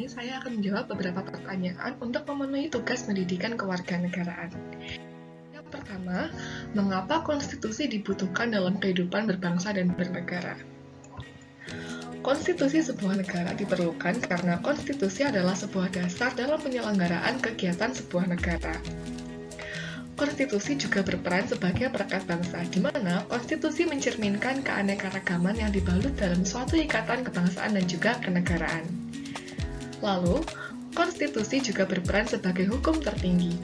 ini saya akan menjawab beberapa pertanyaan untuk memenuhi tugas pendidikan kewarganegaraan. Yang pertama, mengapa konstitusi dibutuhkan dalam kehidupan berbangsa dan bernegara? Konstitusi sebuah negara diperlukan karena konstitusi adalah sebuah dasar dalam penyelenggaraan kegiatan sebuah negara. Konstitusi juga berperan sebagai perekat bangsa, di mana konstitusi mencerminkan keanekaragaman yang dibalut dalam suatu ikatan kebangsaan dan juga kenegaraan. Lalu, konstitusi juga berperan sebagai hukum tertinggi,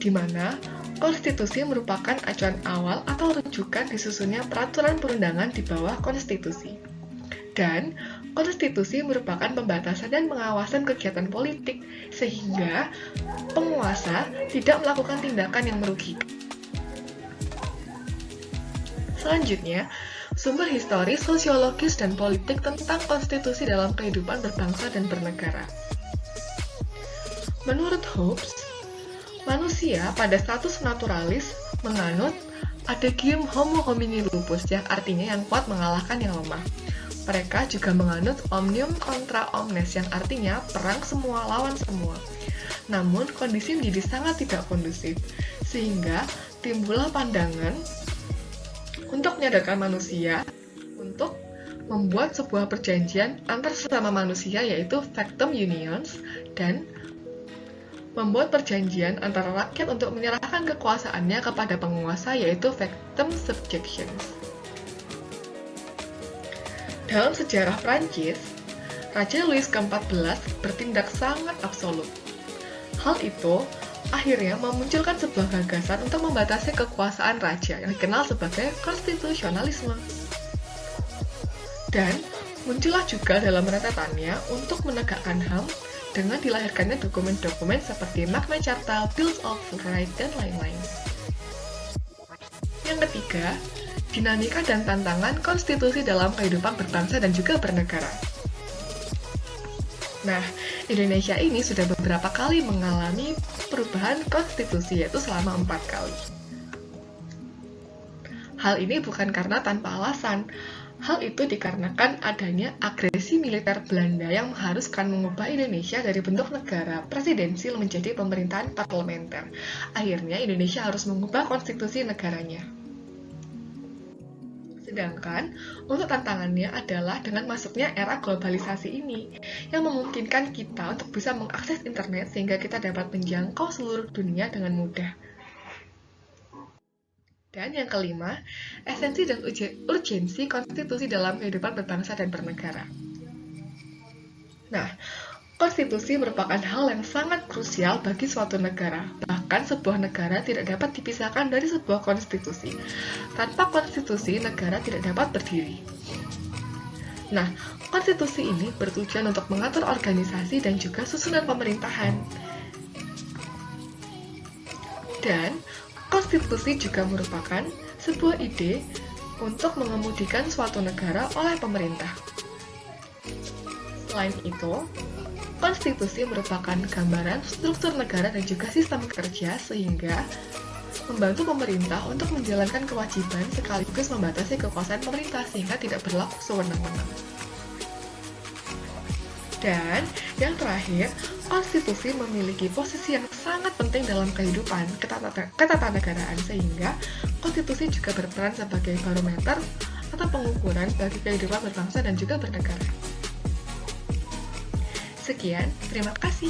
di mana konstitusi merupakan acuan awal atau rujukan disusunnya peraturan perundangan di bawah konstitusi. Dan konstitusi merupakan pembatasan dan pengawasan kegiatan politik, sehingga penguasa tidak melakukan tindakan yang merugikan. Selanjutnya, sumber historis, sosiologis, dan politik tentang konstitusi dalam kehidupan berbangsa dan bernegara. Menurut Hobbes, manusia pada status naturalis menganut adagium homo homini lupus, yang artinya yang kuat mengalahkan yang lemah. Mereka juga menganut omnium contra omnes, yang artinya perang semua lawan semua. Namun, kondisi menjadi sangat tidak kondusif, sehingga timbullah pandangan untuk menyadarkan manusia untuk membuat sebuah perjanjian antar sesama manusia, yaitu factum unions, dan membuat perjanjian antara rakyat untuk menyerahkan kekuasaannya kepada penguasa, yaitu factum subjections. Dalam sejarah Prancis, Raja Louis ke-14 bertindak sangat absolut. Hal itu akhirnya memunculkan sebuah gagasan untuk membatasi kekuasaan raja yang dikenal sebagai konstitusionalisme. Dan muncullah juga dalam rentetannya untuk menegakkan HAM dengan dilahirkannya dokumen-dokumen seperti Magna Carta, Bill of Rights, dan lain-lain. Yang ketiga, dinamika dan tantangan konstitusi dalam kehidupan berbangsa dan juga bernegara. Nah, Indonesia ini sudah beberapa kali mengalami perubahan konstitusi, yaitu selama 4 kali. Hal ini bukan karena tanpa alasan. Hal itu dikarenakan adanya agresi militer Belanda yang mengharuskan mengubah Indonesia dari bentuk negara presidensil menjadi pemerintahan parlementer. Akhirnya Indonesia harus mengubah konstitusi negaranya. Sedangkan, untuk tantangannya adalah dengan masuknya era globalisasi ini, yang memungkinkan kita untuk bisa mengakses internet sehingga kita dapat menjangkau seluruh dunia dengan mudah. Dan yang kelima, esensi dan urgensi konstitusi dalam kehidupan berbangsa dan bernegara. Nah, konstitusi merupakan hal yang sangat krusial bagi suatu negara. Bahkan sebuah negara tidak dapat dipisahkan dari sebuah konstitusi. Tanpa konstitusi, negara tidak dapat berdiri. Nah, konstitusi ini bertujuan untuk mengatur organisasi dan juga susunan pemerintahan. Dan konstitusi juga merupakan sebuah ide untuk mengemudikan suatu negara oleh pemerintah. Selain itu, konstitusi merupakan gambaran struktur negara dan juga sistem kerja, sehingga membantu pemerintah untuk menjalankan kewajiban sekaligus membatasi kekuasaan pemerintah sehingga tidak berlaku sewenang-wenang. Dan yang terakhir, konstitusi memiliki posisi yang sangat penting dalam kehidupan ketatanegaraan, sehingga konstitusi juga berperan sebagai barometer atau pengukuran bagi kehidupan berbangsa dan juga bernegara. Sekian, terima kasih.